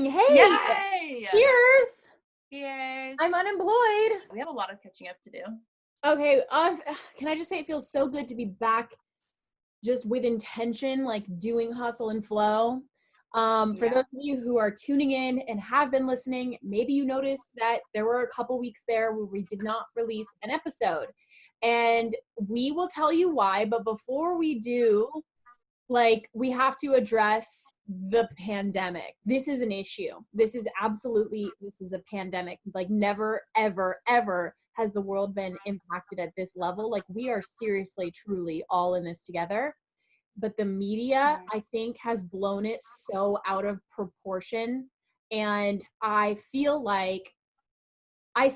Hey, Yay! cheers. Cheers. I'm unemployed. We have a lot of catching up to do. Okay, can I just say it feels so good to be back just with intention, like doing hustle and flow. For those of you who are tuning in and have been listening, maybe you noticed that there were a couple weeks there where we did not release an episode. And we will tell you why, but before we do, we have to address the pandemic. This is an issue. This is a pandemic. Like never, ever, ever has the world been impacted at this level. Like we are seriously, truly all in this together. But the media, I think, has blown it so out of proportion. And I feel like it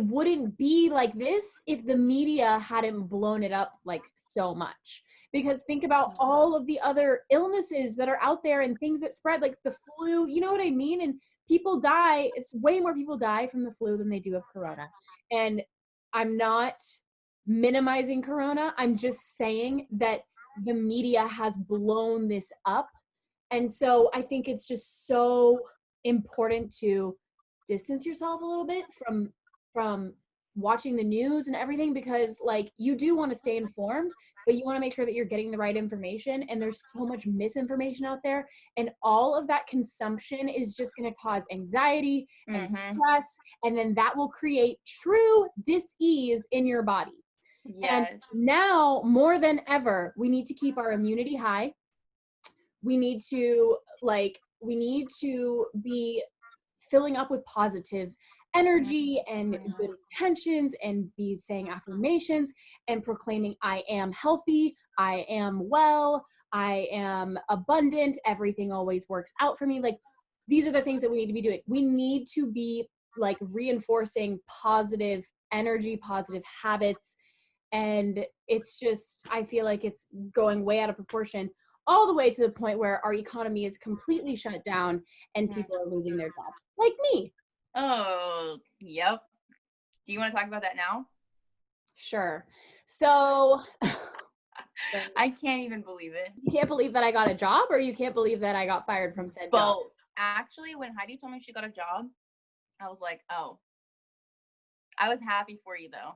wouldn't be like this if the media hadn't blown it up like so much. Because think about all of the other illnesses that are out there and things that spread, like the flu, you know what I mean? And people die, it's way more people die from the flu than they do of corona. And I'm not minimizing corona. I'm just saying that the media has blown this up. And so I think it's just so important to distance yourself a little bit from watching the news and everything, because like you do want to stay informed, but you want to make sure that you're getting the right information. And there's so much misinformation out there, and all of that consumption is just going to cause anxiety and stress, and then that will create true dis-ease in your body. And now more than ever, we need to keep our immunity high. We need to be filling up with positive energy and good intentions, and be saying affirmations and proclaiming, I am healthy, I am well, I am abundant, everything always works out for me. Like these are the things that we need to be doing. We need to be like reinforcing positive energy, positive habits. And it's just, I feel like it's going way out of proportion, all the way to the point where our economy is completely shut down and people are losing their jobs, like me. Oh, yep. Do you want to talk about that now? Sure. So I can't even believe it. You can't believe that I got a job, or you can't believe that I got fired from said job? Both. Actually, when Heidi told me she got a job, I was like, oh. I was happy for you though.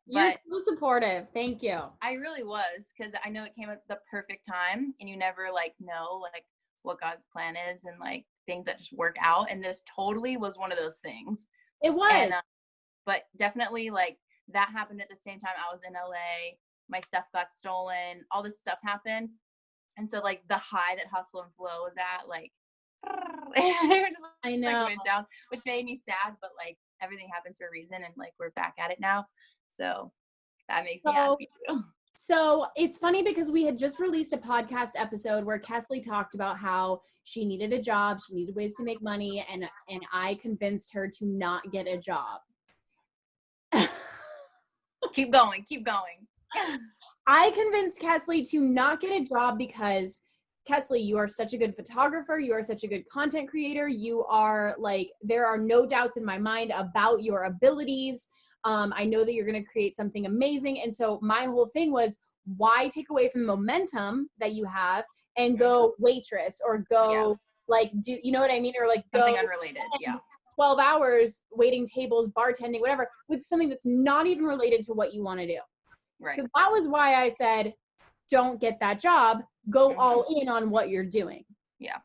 You're so supportive. Thank you. I really was, because I know it came at the perfect time, and you never like know like what God's plan is and like things that just work out. And this totally was one of those things. It was. And, but definitely like that happened at the same time I was in LA. My stuff got stolen. All this stuff happened. And so like the high that Hustle and Flow was at, like, I know. Like, went down, which made me sad, but like everything happens for a reason, and like we're back at it now. So that makes me happy too. So it's funny because we had just released a podcast episode where Kesley talked about how she needed a job, she needed ways to make money, and I convinced her to not get a job. Keep going. I convinced Kesley to not get a job because, Kesley, you are such a good photographer. You are such a good content creator. You are like, there are no doubts in my mind about your abilities. I know that you're going to create something amazing. And so my whole thing was, why take away from the momentum that you have and go waitress or go like, do you know what I mean? Or like something unrelated. 12 hours waiting tables, bartending, whatever, with something that's not even related to what you want to do. Right. So that was why I said, don't get that job, go all in on what you're doing. Yeah.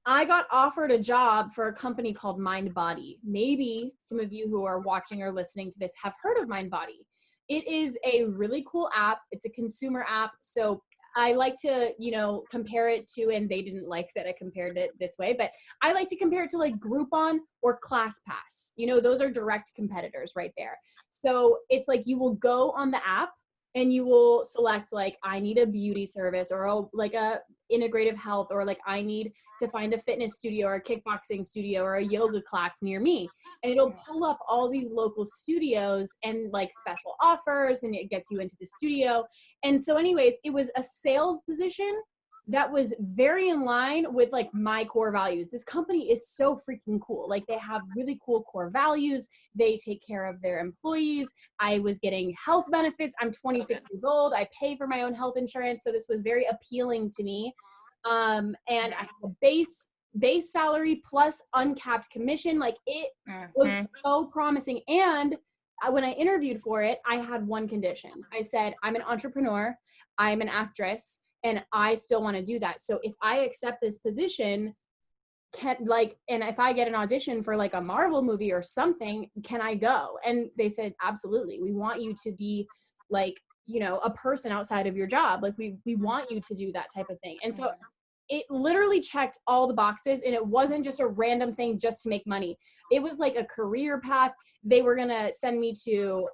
I got offered a job for a company called Mindbody. Maybe some of you who are watching or listening to this have heard of Mindbody. It is a really cool app. It's a consumer app. So I like to, compare it to, and they didn't like that I compared it this way, but I like to compare it to like Groupon or ClassPass. Those are direct competitors right there. So it's like you will go on the app and you will select like, I need a beauty service, or like a integrative health, or like I need to find a fitness studio or a kickboxing studio or a yoga class near me. And it'll pull up all these local studios and like special offers, and it gets you into the studio. And so anyways, it was a sales position that was very in line with like my core values. This company is so freaking cool. Like they have really cool core values. They take care of their employees. I was getting health benefits. I'm 26 years old. I pay for my own health insurance. So this was very appealing to me. And I had a base salary plus uncapped commission. Like it was so promising. And when I interviewed for it, I had one condition. I said, I'm an entrepreneur, I'm an actress, and I still want to do that. So if I accept this position, and if I get an audition for like a Marvel movie or something, can I go? And they said, absolutely. We want you to be like, you know, a person outside of your job. Like we want you to do that type of thing. And so it literally checked all the boxes, and it wasn't just a random thing just to make money. It was like a career path. They were going to send me to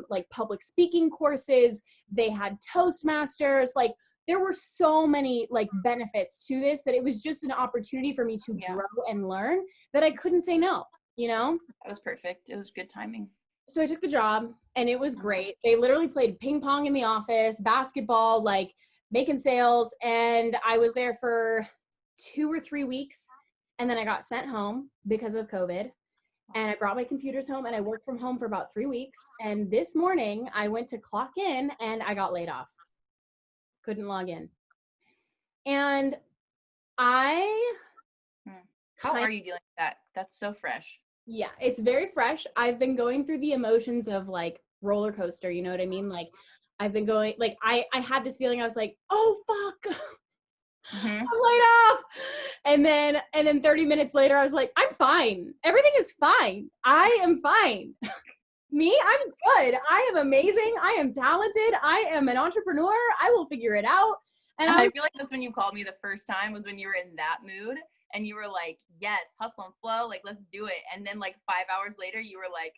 like public speaking courses. They had Toastmasters. Like there were so many like benefits to this that it was just an opportunity for me to grow and learn that I couldn't say no, you know? That was perfect. It was good timing. So I took the job and it was great. They literally played ping pong in the office, basketball, like making sales. And I was there for 2 or 3 weeks. And then I got sent home because of COVID. And I brought my computers home and I worked from home for about 3 weeks. And this morning I went to clock in and I got laid off. Couldn't log in. And how are you dealing with that? That's so fresh. Yeah, it's very fresh. I've been going through the emotions of like roller coaster, you know what I mean? Like I've been going, like I had this feeling, I was like, oh fuck, I'm laid off. And then 30 minutes later, I was like, I'm fine. Everything is fine. I am fine. Me, I'm good. I am amazing. I am talented. I am an entrepreneur. I will figure it out. And I feel like that's when you called me the first time, was when you were in that mood and you were like, yes, hustle and flow, like let's do it. And then like 5 hours later, you were like,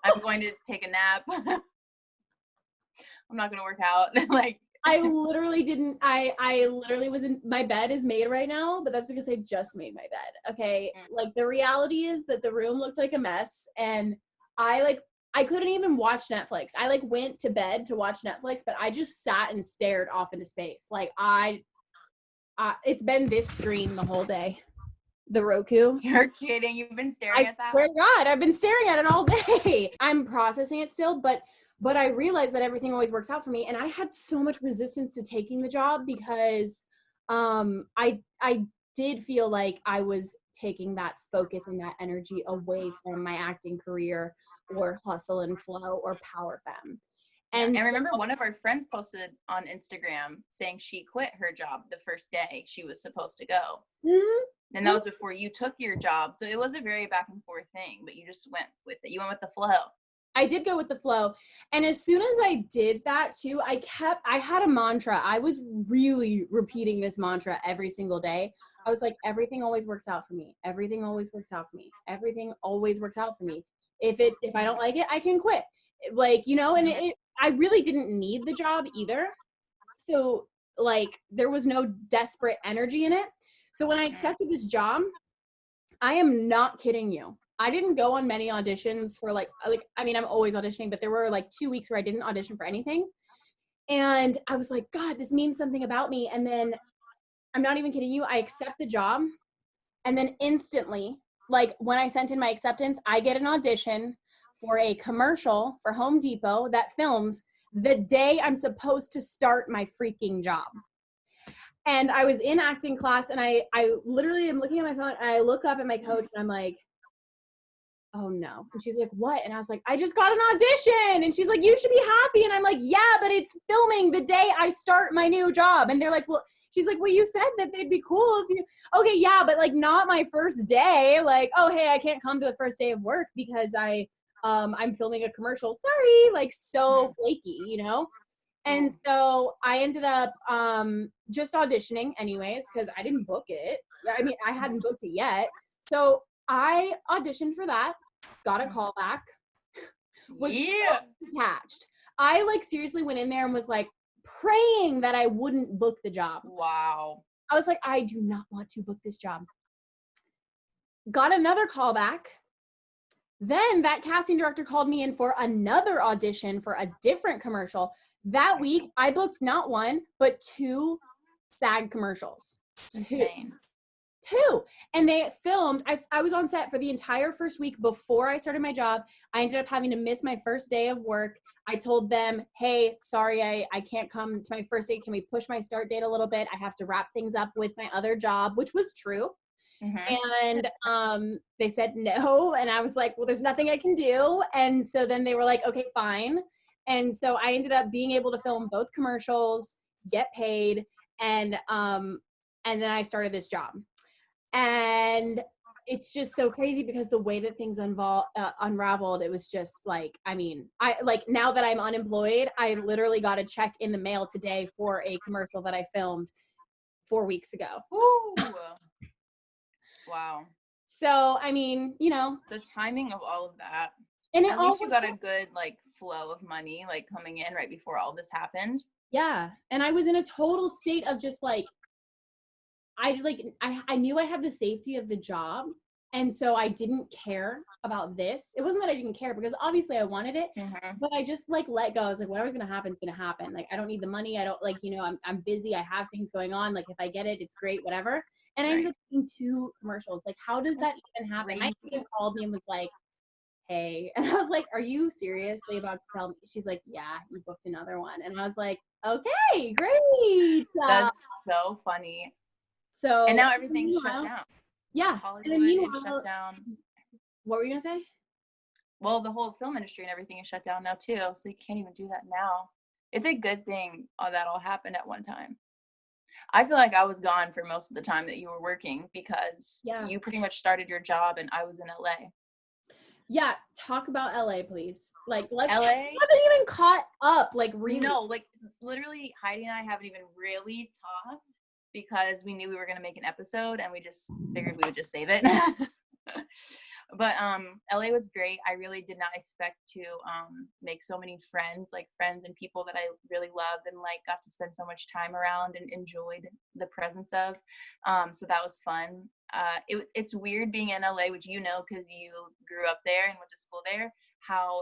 I'm going to take a nap. I'm not going to work out. Like I literally didn't, I literally was in, my bed is made right now, but that's because I just made my bed. Okay. Like the reality is that the room looked like a mess, and I couldn't even watch Netflix. I like went to bed to watch Netflix, but I just sat and stared off into space. Like it's been this screen the whole day. The Roku. You're kidding. You've been staring at that? I swear to God, I've been staring at it all day. I'm processing it still, but I realized that everything always works out for me. And I had so much resistance to taking the job because I did feel like I was taking that focus and that energy away from my acting career or hustle and flow or power femme. And I remember one of our friends posted on Instagram saying she quit her job the first day she was supposed to go. Mm-hmm. And that was before you took your job. So it was a very back and forth thing, but you just went with it. You went with the flow. I did go with the flow. And as soon as I did that too, I had a mantra. I was really repeating this mantra every single day. I was like, everything always works out for me. Everything always works out for me. Everything always works out for me. If I don't like it, I can quit. Like, you know, and I really didn't need the job either. So like there was no desperate energy in it. So when I accepted this job, I am not kidding you. I didn't go on many auditions for I mean, I'm always auditioning, but there were like 2 weeks where I didn't audition for anything. And I was like, God, this means something about me. And then I'm not even kidding you, I accept the job. And then instantly, like when I sent in my acceptance, I get an audition for a commercial for Home Depot that films the day I'm supposed to start my freaking job. And I was in acting class and I literally am looking at my phone and I look up at my coach and I'm like, oh no. And she's like, what? And I was like, I just got an audition. And she's like, you should be happy. And I'm like, yeah, but it's filming the day I start my new job. And they're like, well, she's like, well, you said that they'd be cool if you, okay, yeah, but like not my first day. Like, oh, hey, I can't come to the first day of work because I'm filming a commercial. Sorry. Like so flaky, you know? And so I ended up just auditioning anyways, because I didn't book it. I mean, I hadn't booked it yet. So I auditioned for that, got a call back, was so attached. I like seriously went in there and was like praying that I wouldn't book the job. Wow. I was like, I do not want to book this job. Got another call back. Then that casting director called me in for another audition for a different commercial. That week, I booked not one, but 2 SAG commercials. Insane. 2. And they filmed, I was on set for the entire first week before I started my job. I ended up having to miss my first day of work. I told them, hey, sorry, I can't come to my first day. Can we push my start date a little bit? I have to wrap things up with my other job, which was true. And they said no. And I was like, well, there's nothing I can do. And so then they were like, okay, fine. And so I ended up being able to film both commercials, get paid, and then I started this job. And it's just so crazy because the way that things unraveled, it was just like, I mean, I like now that I'm unemployed, I literally got a check in the mail today for a commercial that I filmed 4 weeks ago. Ooh. Wow. So, I mean, you know, the timing of all of that. And at least you got a good like flow of money like coming in right before all this happened. Yeah. And I was in a total state of just like, I knew I had the safety of the job. And so I didn't care about this. It wasn't that I didn't care because obviously I wanted it, but I just like let go. I was like, whatever's going to happen is going to happen. Like, I don't need the money. I don't like, you know, I'm busy. I have things going on. Like if I get it, it's great, whatever. And I ended up doing 2 commercials. Like, how does that even happen? My agent called me and was like, hey, and I was like, are you seriously about to tell me? She's like, yeah, you booked another one. And I was like, okay, great. That's so funny. So and now everything's shut down. Yeah. Hollywood is shut down. What were you gonna say? Well, the whole film industry and everything is shut down now too, so you can't even do that now. It's a good thing that all happened at one time. I feel like I was gone for most of the time that you were working because you pretty much started your job and I was in LA. Yeah, talk about LA, please. Like, let's. LA. I haven't even caught up. Like, really. No, like literally, Heidi and I haven't even really talked because we knew we were gonna make an episode and we just figured we would just save it. But LA was great. I really did not expect to make so many friends and people that I really loved and like got to spend so much time around and enjoyed the presence of. So that was fun. It's weird being in LA, which you know because you grew up there and went to school there, how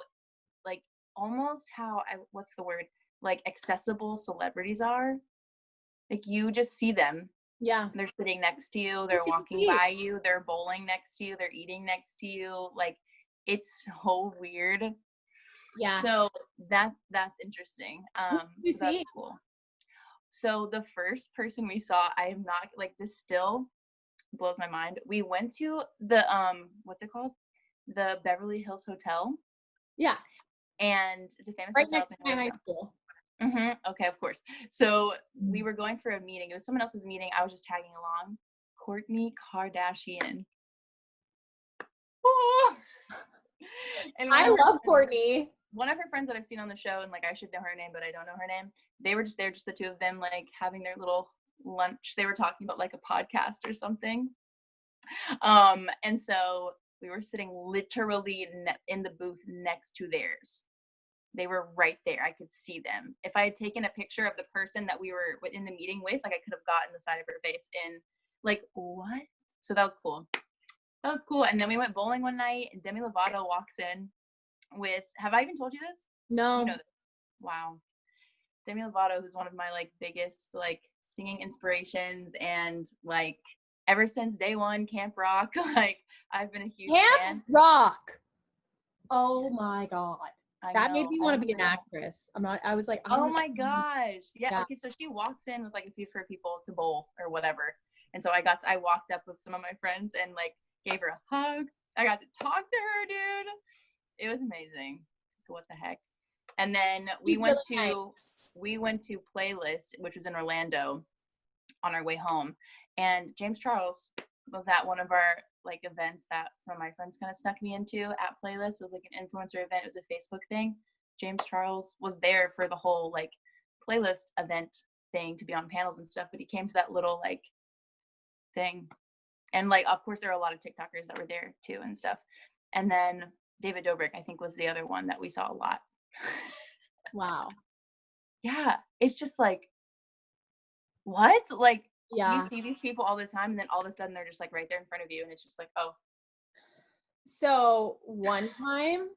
like almost how what's the word, like accessible celebrities are. Like you just see them. Yeah. They're sitting next to you, they're walking by you, they're bowling next to you, they're eating next to you. Like it's so weird. Yeah. So that's interesting. You see? That's cool. So the first person we saw, I am not like this still blows my mind. We went to the what's it called? The Beverly Hills Hotel. Yeah. And it's a famous right hotel next to my high school. Okay, of course. So we were going for a meeting. It was someone else's meeting. I was just tagging along. Kourtney Kardashian. Oh. And I love Kourtney. One of her friends that I've seen on the show, and like I should know her name, but I don't know her name. They were just there, just the 2 of them, like having their little lunch. They were talking about like a podcast or something. And so we were sitting literally in the booth next to theirs. They were right there. I could see them. If I had taken a picture of the person that we were in the meeting with, like I could have gotten the side of her face in like, what? So that was cool. That was cool. And then we went bowling one night and Demi Lovato walks in with, have I even told you this? No. You know this. Wow. Demi Lovato, who's one of my like biggest like singing inspirations and like ever since day one, Camp Rock, like I've been a huge fan. Camp Rock. Oh my God. That made me want to be an actress. I was like, oh my gosh. Yeah. Okay. So she walks in with like a few of her people to bowl or whatever. And so I walked up with some of my friends and like gave her a hug. I got to talk to her, dude. It was amazing. What the heck? And then we went to Playlist, which was in Orlando on our way home. And James Charles was at one of our like events that some of my friends kind of snuck me into at Playlist. It was like an influencer event. It was a Facebook thing. James Charles was there for the whole like Playlist event thing to be on panels and stuff, but he came to that little like thing. And like, of course, there are a lot of TikTokers that were there too and stuff. And then David Dobrik, I think, was the other one that we saw a lot. Wow. Yeah. It's just like, what? Like, yeah. You see these people all the time and then all of a sudden they're just like right there in front of you and it's just like, oh. So one time,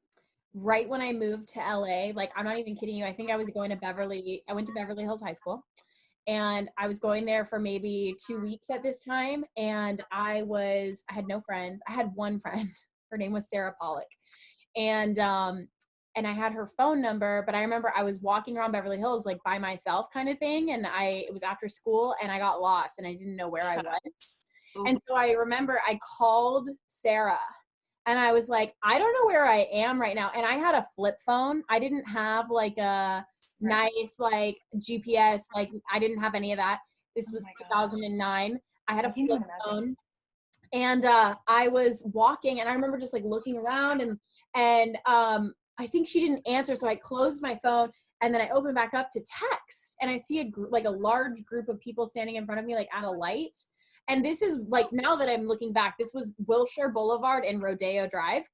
right when I moved to LA, like I'm not even kidding you, I think I went to Beverly Hills High School. and I was going there for maybe 2 weeks at this time. And I had no friends. I had one friend. Her name was Sarah Pollock. And I had her phone number, but I remember I was walking around Beverly Hills like by myself kind of thing. And it was after school and I got lost and I didn't know where I was. And so I remember I called Sarah and I was like, I don't know where I am right now. And I had a flip phone. I didn't have like a nice like GPS. Like I didn't have any of that. This was 2009. I had a flip phone. And I was walking and I remember just like looking around and I think she didn't answer. So I closed my phone and then I opened back up to text and I see a large group of people standing in front of me, like at a light. And this is like, now that I'm looking back, this was Wilshire Boulevard and Rodeo Drive.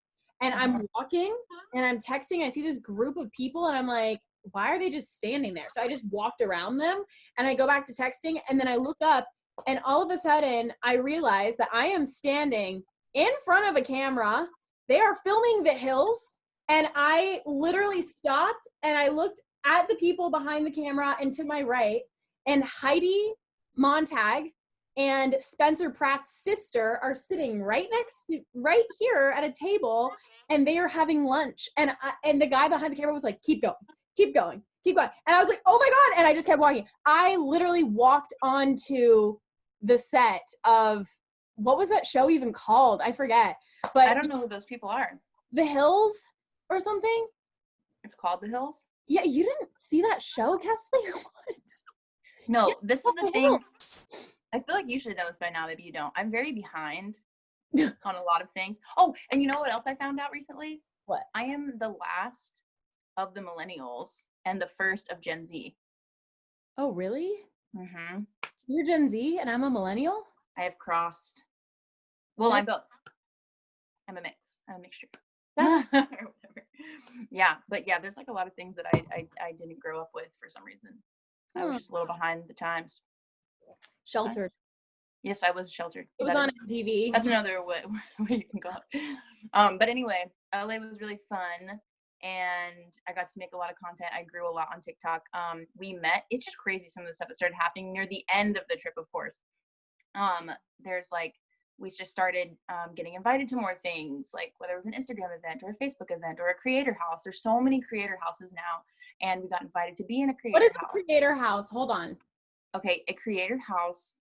And I'm walking and I'm texting. I see this group of people and I'm like, why are they just standing there? So I just walked around them and I go back to texting and then I look up and all of a sudden I realize that I am standing in front of a camera. They are filming the hills and I literally stopped and I looked at the people behind the camera and to my right, and Heidi Montag and Spencer Pratt's sister are sitting right here at a table and they are having lunch. And the guy behind the camera was like, keep going, keep going, keep going. And I was like, oh my God. And I just kept walking. I literally walked onto the set of, what was that show even called? I forget. But I don't know who those people are. The Hills or something? It's called The Hills? Yeah, you didn't see that show, Kesley? What? No, yeah, this is the thing. I feel like you should know this by now. Maybe you don't. I'm very behind on a lot of things. Oh, and you know what else I found out recently? What? I am the last of the millennials and the first of Gen Z. Oh, really? Mm-hmm. So you're Gen Z and I'm a millennial? I have crossed. Well, I'm both. I'm a mix. I'm a mixture. That's or whatever. Yeah, but yeah, there's like a lot of things that I didn't grow up with for some reason. I was just a little behind the times. Sheltered. Yes, I was sheltered. It was on MTV. That's another way you can go. But anyway, LA was really fun, and I got to make a lot of content. I grew a lot on TikTok. We met. It's just crazy some of the stuff that started happening near the end of the trip. Of course, there's like we just started getting invited to more things, like whether it was an Instagram event or a Facebook event or a creator house. There's so many creator houses now, and we got invited to be in a creator house. What is a creator house? Hold on. Okay, a creator house.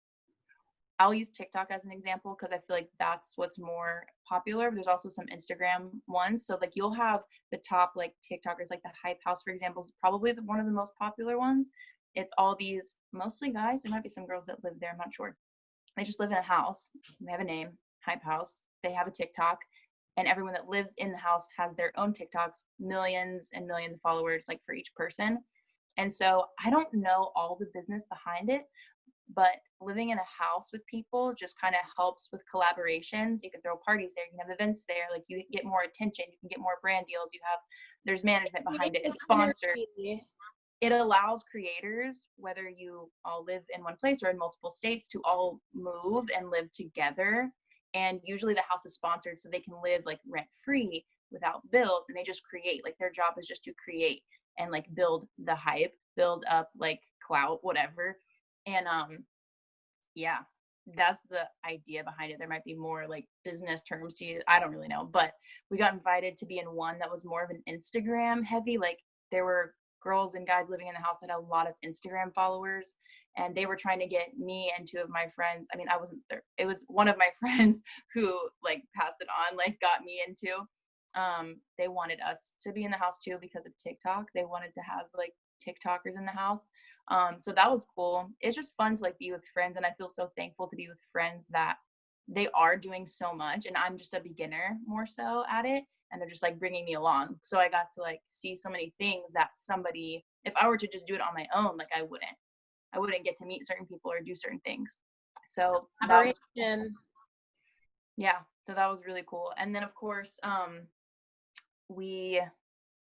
I'll use TikTok as an example because I feel like that's what's more popular. There's also some Instagram ones. So like you'll have the top like TikTokers, like the Hype House, for example, is probably one of the most popular ones. It's all these mostly guys. There might be some girls that live there. I'm not sure. They just live in a house. They have a name, Hype House. They have a TikTok, and everyone that lives in the house has their own TikToks, millions and millions of followers, like for each person. And so I don't know all the business behind it, but living in a house with people just kind of helps with collaborations. You can throw parties there, you can have events there, like you get more attention, you can get more brand deals, there's management behind it, it's sponsored. It allows creators, whether you all live in one place or in multiple states, to all move and live together. And usually the house is sponsored so they can live like rent free without bills, and they just create. Like their job is just to create and like build the hype, build up like clout, whatever. And yeah, that's the idea behind it. There might be more like business terms to use. I don't really know, but we got invited to be in one that was more of an Instagram heavy. Like there were girls and guys living in the house that had a lot of Instagram followers, and they were trying to get me and two of my friends. I mean, I wasn't there. It was one of my friends who like passed it on, like got me into. They wanted us to be in the house too because of TikTok. They wanted to have like TikTokers in the house. So that was cool. It's just fun to like be with friends, and I feel so thankful to be with friends that they are doing so much, and I'm just a beginner more so at it, and they're just like bringing me along. So I got to like see so many things that somebody, if I were to just do it on my own, like I wouldn't get to meet certain people or do certain things. So that was cool. Yeah, so that was really cool. And then of course,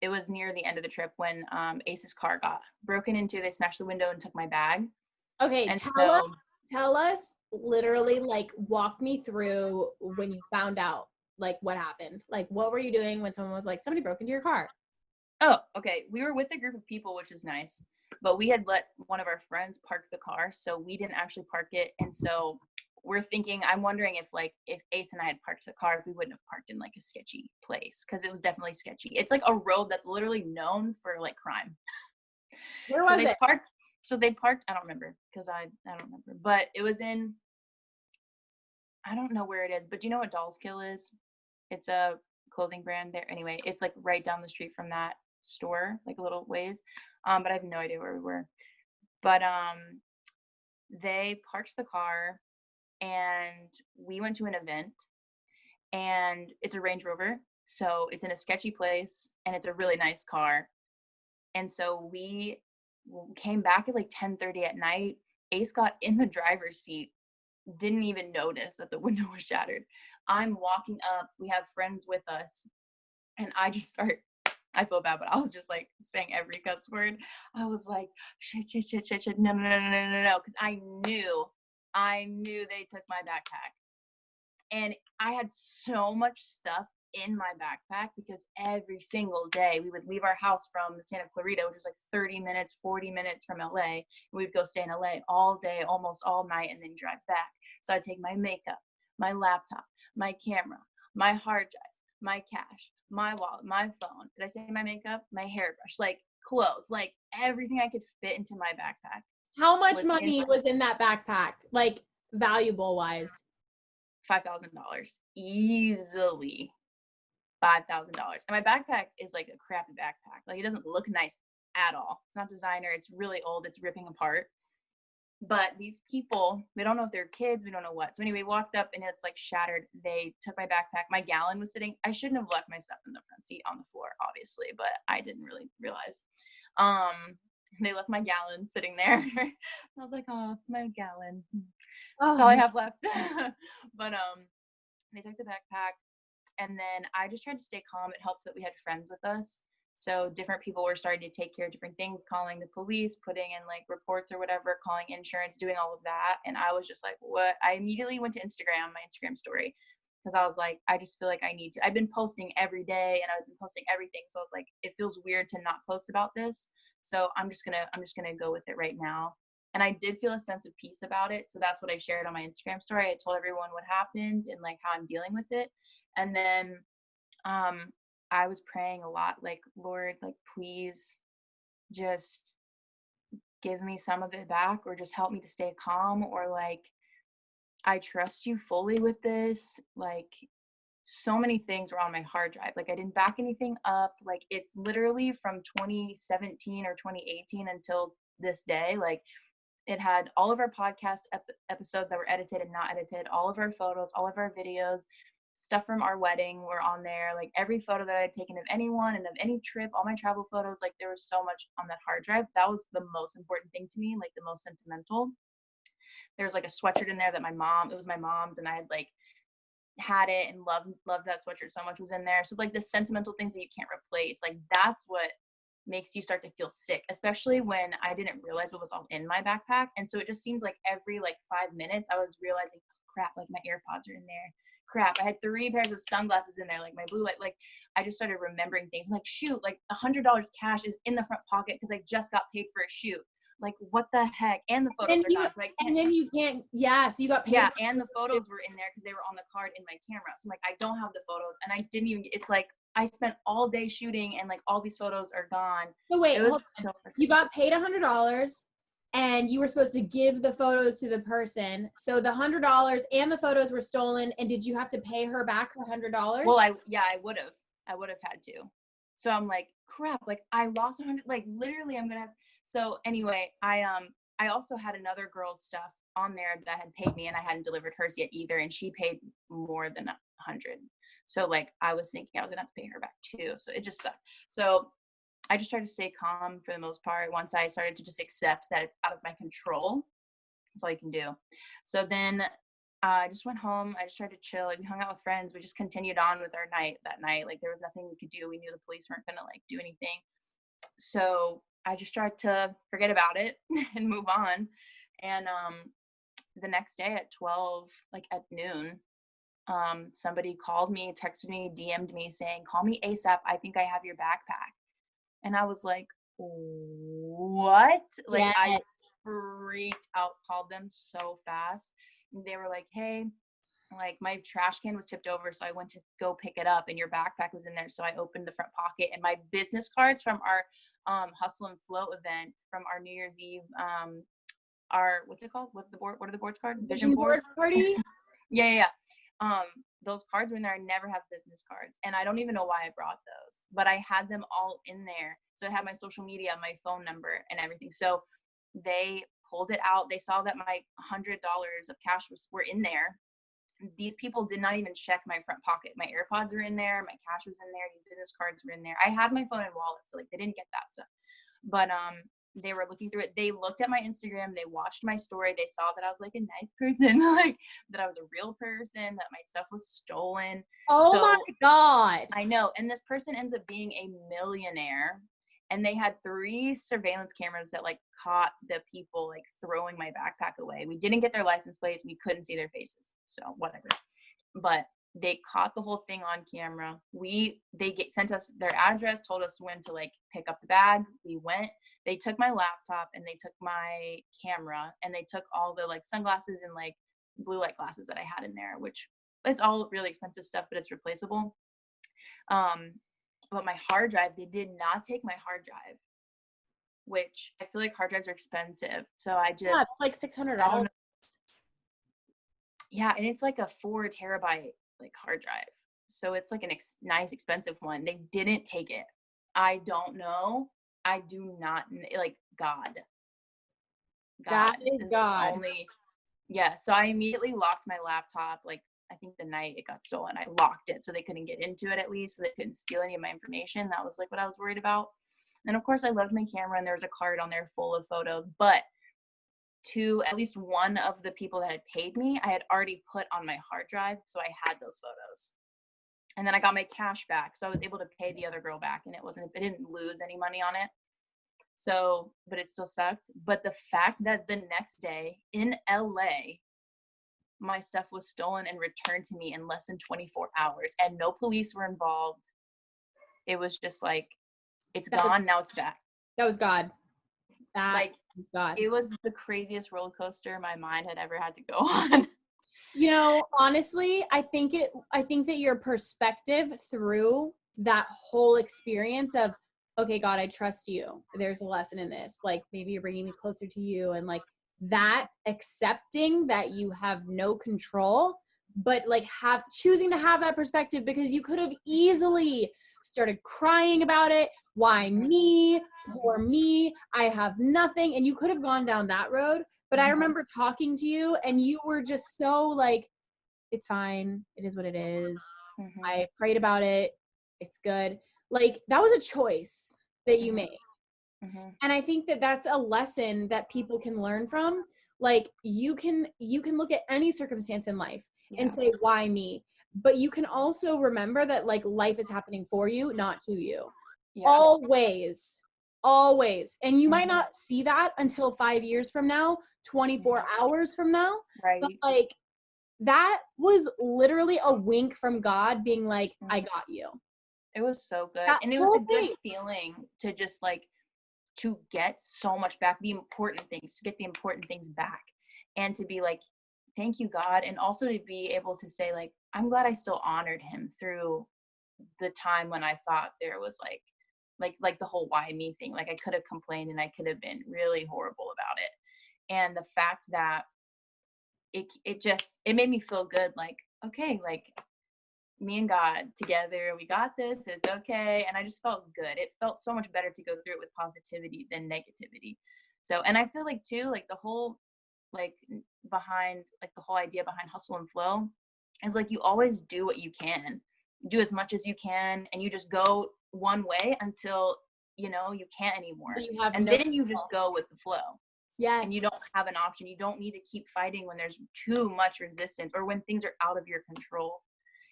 it was near the end of the trip when Ace's car got broken into. They smashed the window and took my bag. Okay, and tell us literally, like, walk me through when you found out, like, what happened. Like, what were you doing when someone was like, somebody broke into your car? Oh, okay. We were with a group of people, which is nice. but we had let one of our friends park the car, so we didn't actually park it. And so I'm wondering if Ace and I had parked the car, if we wouldn't have parked in like a sketchy place, because it was definitely sketchy. It's like a road that's literally known for like crime. Where was it? They parked, I don't remember, because I don't remember, but it was in, I don't know where it is, but do you know what Dolls Kill is? It's a clothing brand there. Anyway, it's like right down the street from that store, like a little ways. But I have no idea where we were. But they parked the car and we went to an event, and it's a Range Rover. So it's in a sketchy place and it's a really nice car. And so we came back at like 10:30 at night. Ace got in the driver's seat, didn't even notice that the window was shattered. I'm walking up, we have friends with us, and I feel bad, but I was just like saying every cuss word. I was like, shit, no, because I knew they took my backpack. And I had so much stuff in my backpack because every single day we would leave our house from Santa Clarita, which was like 30 minutes, 40 minutes from LA. And we'd go stay in LA all day, almost all night, and then drive back. So I'd take my makeup, my laptop, my camera, my hard drives, my cash, my wallet, my phone. Did I say my makeup? My hairbrush, like clothes, like everything I could fit into my backpack. How much money was in that backpack? Like valuable wise? $5,000 easily. $5,000. And my backpack is like a crappy backpack. Like, it doesn't look nice at all. It's not designer. It's really old. It's ripping apart. But these people, we don't know if they're kids. We don't know what. So anyway, we walked up and it's like shattered. They took my backpack. My gallon was sitting. I shouldn't have left my stuff in the front seat on the floor, obviously, but I didn't really realize. They left my gallon sitting there. I was like, oh, my gallon. That's all I have left. But they took the backpack. And then I just tried to stay calm. It helped that we had friends with us. So different people were starting to take care of different things, calling the police, putting in like reports or whatever, calling insurance, doing all of that. And I was just like, what? I immediately went to Instagram, my Instagram story, because I was like, I just feel like I need to. I've been posting every day and I've been posting everything. So I was like, it feels weird to not post about this. So I'm just gonna go with it right now. And I did feel a sense of peace about it. So that's what I shared on my Instagram story. I told everyone what happened and like how I'm dealing with it. And then I was praying a lot, like, Lord, like, please just give me some of it back, or just help me to stay calm, or like, I trust you fully with this. Like, so many things were on my hard drive. Like, I didn't back anything up. Like, it's literally from 2017 or 2018 until this day. Like, it had all of our podcast episodes that were edited and not edited, all of our photos, all of our videos, stuff from our wedding were on there. Like, every photo that I had taken of anyone and of any trip, all my travel photos, like, there was so much on that hard drive. That was the most important thing to me, like the most sentimental. There's like a sweatshirt in there that it was my mom's, and I had like had it and loved that sweatshirt so much was in there. So like the sentimental things that you can't replace, like that's what makes you start to feel sick, especially when I didn't realize what was all in my backpack. And so it just seemed like every like 5 minutes I was realizing, crap, like my AirPods are in there. Crap, I had 3 pairs of sunglasses in there, like my blue light. Like, I just started remembering things. I'm like, shoot, like $100 cash is in the front pocket because I just got paid for a shoot. Like, what the heck? And the photos are gone. So and then you can't, yeah, so you got paid. Yeah, and the photos were in there because they were on the card in my camera. So I'm like, I don't have the photos, and I didn't even, it's like, I spent all day shooting and like all these photos are gone. So wait, you got paid $100 and you were supposed to give the photos to the person. So the $100 and the photos were stolen, and did you have to pay her back her $100? Well, I would have had to. So I'm like, crap, like I lost 100, like literally I'm gonna have. So anyway, I also had another girl's stuff on there that had paid me, and I hadn't delivered hers yet either, and she paid more than 100. So like, I was thinking I was gonna have to pay her back too. So it just sucked. So I just tried to stay calm for the most part. Once I started to just accept that it's out of my control, that's all you can do. So then I just went home. I just tried to chill. We hung out with friends. We just continued on with our night that night. Like, there was nothing we could do. We knew the police weren't gonna like do anything. So I just tried to forget about it and move on. And the next day at 12, like at noon, somebody called me, texted me, DM'd me saying, call me ASAP. I think I have your backpack. And I was like, what? Like, Yeah. I freaked out, called them so fast. They were like, hey, like my trash can was tipped over, so I went to go pick it up and your backpack was in there. So I opened the front pocket and my business cards from our Hustle and Flow event from our New Year's Eve, our, what's it called? What are the boards called? Vision board party. Yeah. Those cards were in there. I never have business cards, and I don't even know why I brought those, but I had them all in there. So I had my social media, my phone number, and everything. So they pulled it out. They saw that my $100 of cash were in there. These people did not even check my front pocket. My AirPods were in there. My cash was in there. These business cards were in there. I had my phone and wallet, so like they didn't get that stuff. But they were looking through it. They looked at my Instagram. They watched my story. They saw that I was like a nice person, like that I was a real person, that my stuff was stolen. Oh my God. I know. And this person ends up being a millionaire. And they had 3 surveillance cameras that like caught the people like throwing my backpack away. We didn't get their license plates. We couldn't see their faces. So whatever. But they caught the whole thing on camera. Sent us their address, told us when to like pick up the bag. We went. They took my laptop and they took my camera and they took all the like sunglasses and like blue light glasses that I had in there, which it's all really expensive stuff, but it's replaceable. But my hard drive, they did not take my hard drive, which I feel like hard drives are expensive. So I just, it's like $600. Yeah, and it's like a 4 terabyte like hard drive. So it's like nice expensive one. They didn't take it. I don't know. I do not like God. That is God. Yeah. So I immediately locked my laptop. Like I think the night it got stolen, I locked it so they couldn't get into it at least, so they couldn't steal any of my information. That was like what I was worried about. And of course, I loved my camera, and there was a card on there full of photos. But to at least one of the people that had paid me, I had already put on my hard drive, so I had those photos. And then I got my cash back, so I was able to pay the other girl back, and it didn't lose any money on it. So, but it still sucked. But the fact that the next day in LA, my stuff was stolen and returned to me in less than 24 hours, and no police were involved. It was just like, it's gone, now it's back. That was God. That was God. It was the craziest roller coaster my mind had ever had to go on. You know, honestly, I think that your perspective through that whole experience of, okay, God, I trust you. There's a lesson in this. Like maybe you're bringing me closer to you, and like that accepting that you have no control, but like choosing to have that perspective, because you could have easily started crying about it. Why me? Poor me. I have nothing. And you could have gone down that road. But I remember talking to you and you were just so like, it's fine. It is what it is. Mm-hmm. I prayed about it. It's good. Like that was a choice that you made. Mm-hmm. And I think that that's a lesson that people can learn from. Like you can look at any circumstance in life and say, why me? But you can also remember that like life is happening for you, not to you. Yeah. Always. And you might not see that until 5 years from now, 24 hours from now. Right. But like that was literally a wink from God being like, I got you. It was so good. And it was a good feeling to just like, to get so much back, to get the important things back, and to be like, thank you, God. And also to be able to say like, I'm glad I still honored him through the time when I thought there was like the whole why me thing. Like I could have complained and I could have been really horrible about it. And the fact that it made me feel good. Like, okay, like me and God together, we got this, it's okay. And I just felt good. It felt so much better to go through it with positivity than negativity. So, and I feel like too, like the whole, like behind, like the whole idea behind Hustle and Flow is like, you always do what you can, do as much as you can, and you just go one way until, you can't anymore. And then you just go with the flow. Yes. And you don't have an option. You don't need to keep fighting when there's too much resistance or when things are out of your control.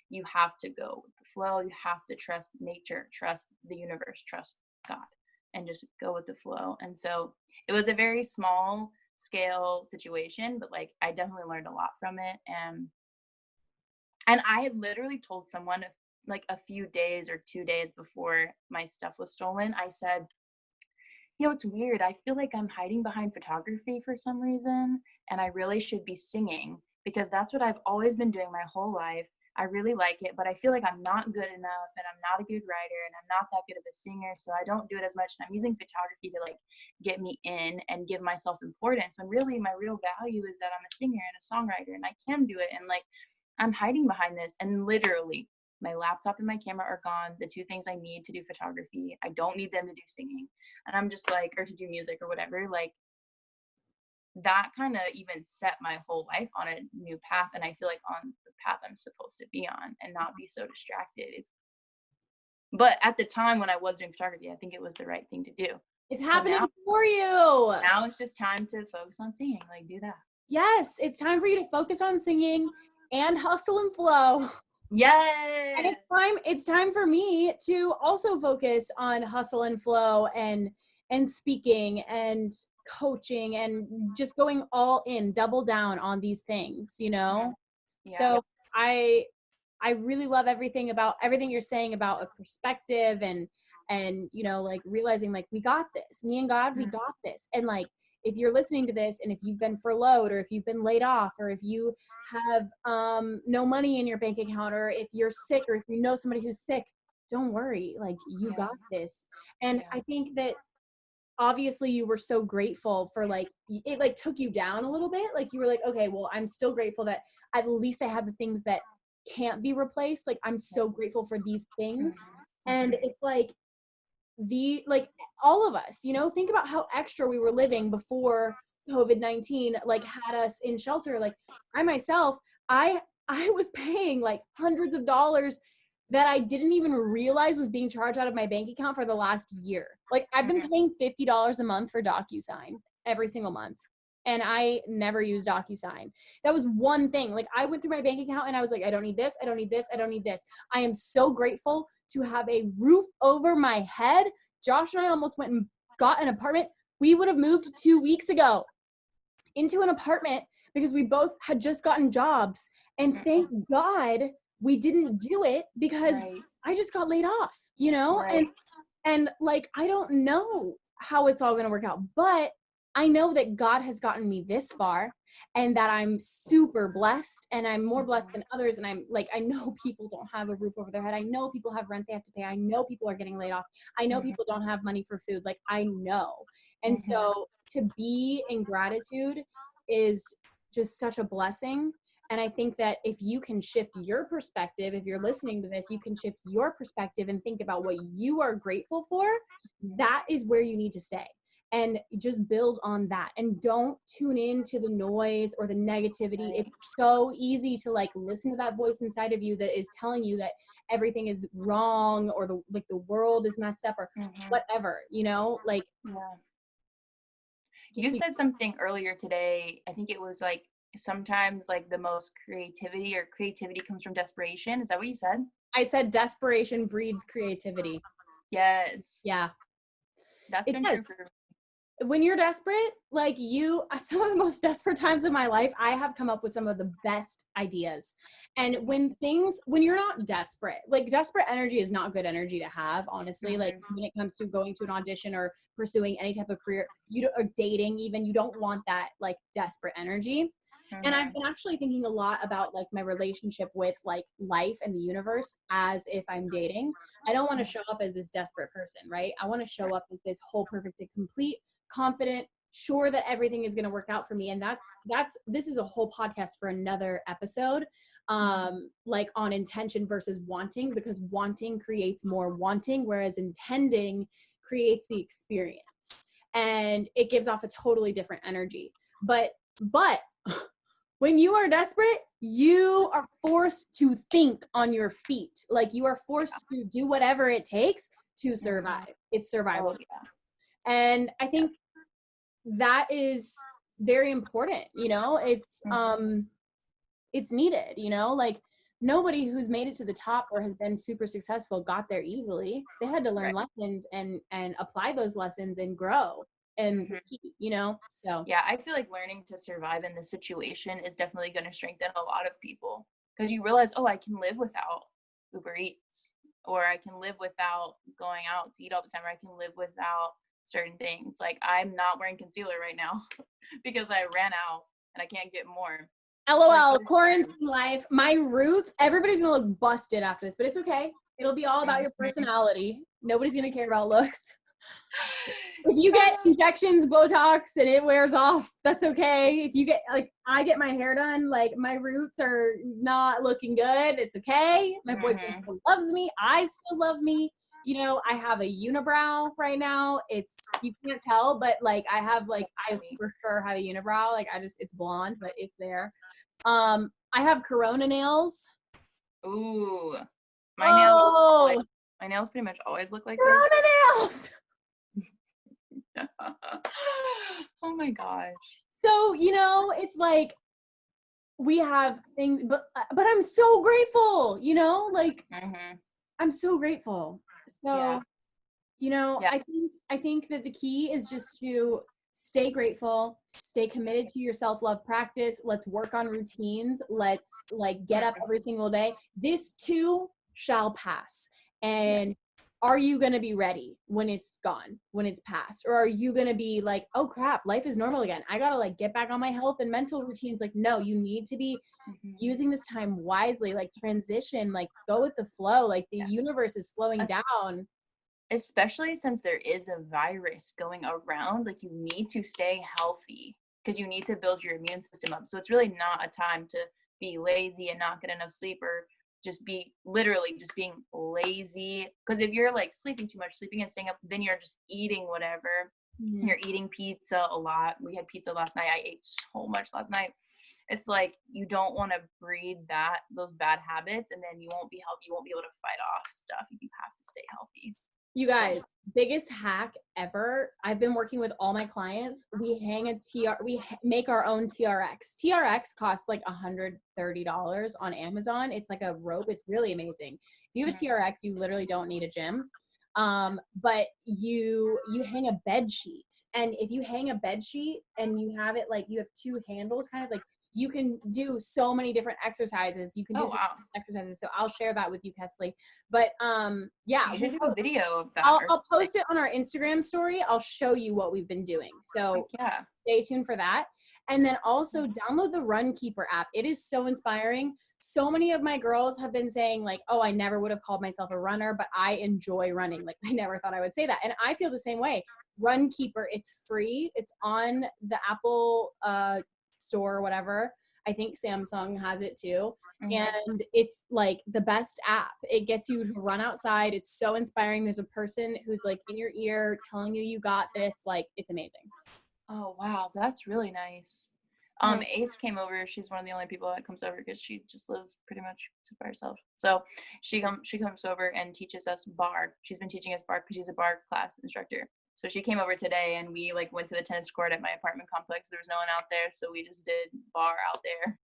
You have to go with the flow. You have to trust nature, trust the universe, trust God, and just go with the flow. And so it was a very small scale situation, but like I definitely learned a lot from it. And I had literally told someone like a few days or 2 days before my stuff was stolen, I said, You know, it's weird. I feel like I'm hiding behind photography for some reason, and I really should be singing because that's what I've always been doing my whole life. I really like it, but I feel like I'm not good enough and I'm not a good writer and I'm not that good of a singer, so I don't do it as much. And I'm using photography to like get me in and give myself importance when really my real value is that I'm a singer and a songwriter and I can do it. And like I'm hiding behind this, and literally my laptop and my camera are gone. The two things I need to do photography, I don't need them to do singing. And I'm just like, or to do music or whatever, like that kind of even set my whole life on a new path. And I feel like on the path I'm supposed to be on and not be so distracted. But at the time when I was doing photography, I think it was the right thing to do. It's So happening for you. now it's just time to focus on singing, like do that. Yes, it's time for you to focus on singing and hustle and flow. Yes. And it's time for me to also focus on hustle and flow and speaking and coaching and just going all in, double down on these things, you know? Yeah. So I really love everything you're saying about a perspective and you know, like realizing like we got this. Me and God, we got this. And like if you're listening to this and if you've been furloughed or if you've been laid off or if you have no money in your bank account or if you're sick or if you know somebody who's sick, don't worry, like you got this. And I think that obviously you were so grateful for like it like took you down a little bit, like you were like, okay, well, I'm still grateful that at least I have the things that can't be replaced. Like I'm so grateful for these things. And it's like all of us, you know, think about how extra we were living before COVID-19 like had us in shelter. Like I myself, I was paying like hundreds of dollars that I didn't even realize was being charged out of my bank account for the last year. Like I've been paying $50 a month for DocuSign every single month. And I never used DocuSign. That was one thing. Like I went through my bank account and I was like, I don't need this. I don't need this. I don't need this. I am so grateful to have a roof over my head. Josh and I almost went and got an apartment. We would have moved 2 weeks ago into an apartment because we both had just gotten jobs. And thank God we didn't do it because I just got laid off, you know? And like, I don't know how it's all going to work out, but I know that God has gotten me this far and that I'm super blessed and I'm more blessed than others. And I'm like, I know people don't have a roof over their head. I know people have rent they have to pay. I know people are getting laid off. I know people don't have money for food. Like I know. And so to be in gratitude is just such a blessing. And I think that if you can shift your perspective, if you're listening to this, you can shift your perspective and think about what you are grateful for. That is where you need to stay. And just build on that. And don't tune into the noise or the negativity. It's so easy to like listen to that voice inside of you that is telling you that everything is wrong or the world is messed up or whatever, you know, like. You said something earlier today. I think it was like sometimes like the most creativity comes from desperation. Is that what you said? I said desperation breeds creativity. Yes. Yeah. That's been true for me. When you're desperate, like some of the most desperate times of my life, I have come up with some of the best ideas. And when you're not desperate, like desperate energy is not good energy to have, honestly. Like when it comes to going to an audition or pursuing any type of career, or dating even, you don't want that like desperate energy. And I've been actually thinking a lot about like my relationship with like life and the universe as if I'm dating. I don't want to show up as this desperate person, right? I want to show up as this whole perfect and complete, confident, sure that everything is going to work out for me. And this is a whole podcast for another episode, like on intention versus wanting, because wanting creates more wanting, whereas intending creates the experience and it gives off a totally different energy. But when you are desperate, you are forced to think on your feet. Like you are forced to do whatever it takes to survive. It's survival. And I think that is very important, you know, it's needed, you know, like nobody who's made it to the top or has been super successful got there easily. They had to learn lessons and apply those lessons and grow. And you know, so yeah, I feel like learning to survive in this situation is definitely going to strengthen a lot of people because you realize, oh, I can live without Uber Eats, or I can live without going out to eat all the time, or I can live without certain things. Like I'm not wearing concealer right now because I ran out and I can't get more. LOL, quarantine life. My roots, everybody's gonna look busted after this, but it's okay. It'll be all about your personality. Nobody's gonna care about looks. If you get injections, Botox, and it wears off, that's okay. If you get, like, I get my hair done, like, my roots are not looking good, it's okay. My boyfriend still loves me. I still love me. You know, I have a unibrow right now. It's, you can't tell, but, like, I for sure have a unibrow. Like, it's blonde, but it's there. I have Corona nails. Ooh. My nails pretty much always look like Corona this. nails! Oh my gosh. So, you know, it's like we have things, but I'm so grateful, you know, like I'm so grateful. So, you know, I think that the key is just to stay grateful, stay committed to your self-love practice. Let's work on routines. Let's like get up every single day. This too shall pass. And are you going to be ready when it's gone, when it's past? Or are you going to be like, oh crap, life is normal again. I got to like get back on my health and mental routines. Like, no, you need to be using this time wisely, like transition, like go with the flow. Like the universe is slowing down. Especially since there is a virus going around, like you need to stay healthy because you need to build your immune system up. So it's really not a time to be lazy and not get enough sleep or just be literally just being lazy. Because if you're like sleeping too much, sleeping and staying up, then you're just eating whatever. You're eating pizza a lot. We had pizza last night. I ate so much last night. It's like you don't want to breed those bad habits, and then you won't be healthy. You won't be able to fight off stuff. You have to stay healthy. You guys, biggest hack ever. I've been working with all my clients. We make our own TRX. TRX costs like $130 on Amazon. It's like a rope. It's really amazing. If you have a TRX, you literally don't need a gym. But you hang a bed sheet, and if you hang a bed sheet and you have it like you have two handles, kind of like you can do so many different exercises. You can do exercises. So I'll share that with you, Kesley. But you should do a video of that. I'll post it on our Instagram story. I'll show you what we've been doing. So stay tuned for that. And then also download the Runkeeper app. It is so inspiring. So many of my girls have been saying like, oh, I never would have called myself a runner, but I enjoy running. Like I never thought I would say that. And I feel the same way. Runkeeper, it's free. It's on the Apple store or whatever. I think Samsung has it too. And it's like the best app. It gets you to run outside. It's so inspiring. There's a person who's like in your ear telling you got this. Like it's amazing. Oh, wow. That's really nice. Ace came over. She's one of the only people that comes over because she just lives pretty much by herself. So she comes over and teaches us bar. She's been teaching us bar because she's a bar class instructor. So she came over today and we like went to the tennis court at my apartment complex. There was no one out there. So we just did bar out there.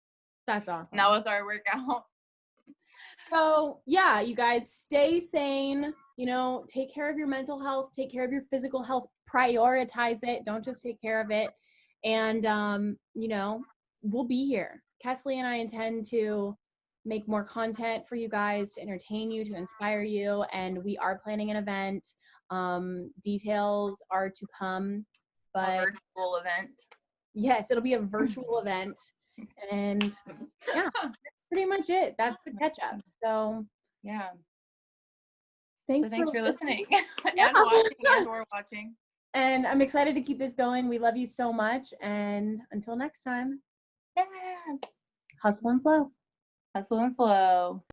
That's awesome. And that was our workout. So yeah, you guys stay sane, you know, take care of your mental health, take care of your physical health, prioritize it. Don't just take care of it. And, you know, we'll be here. Kesley and I intend to make more content for you guys to entertain you, to inspire you. And we are planning an event. Details are to come, but a virtual event. Yes, it'll be a virtual event. And yeah, that's pretty much it. That's the catch up. So yeah. Thanks for listening and watching. And I'm excited to keep this going. We love you so much. And until next time. Yes. Hustle and flow. Hustle and flow.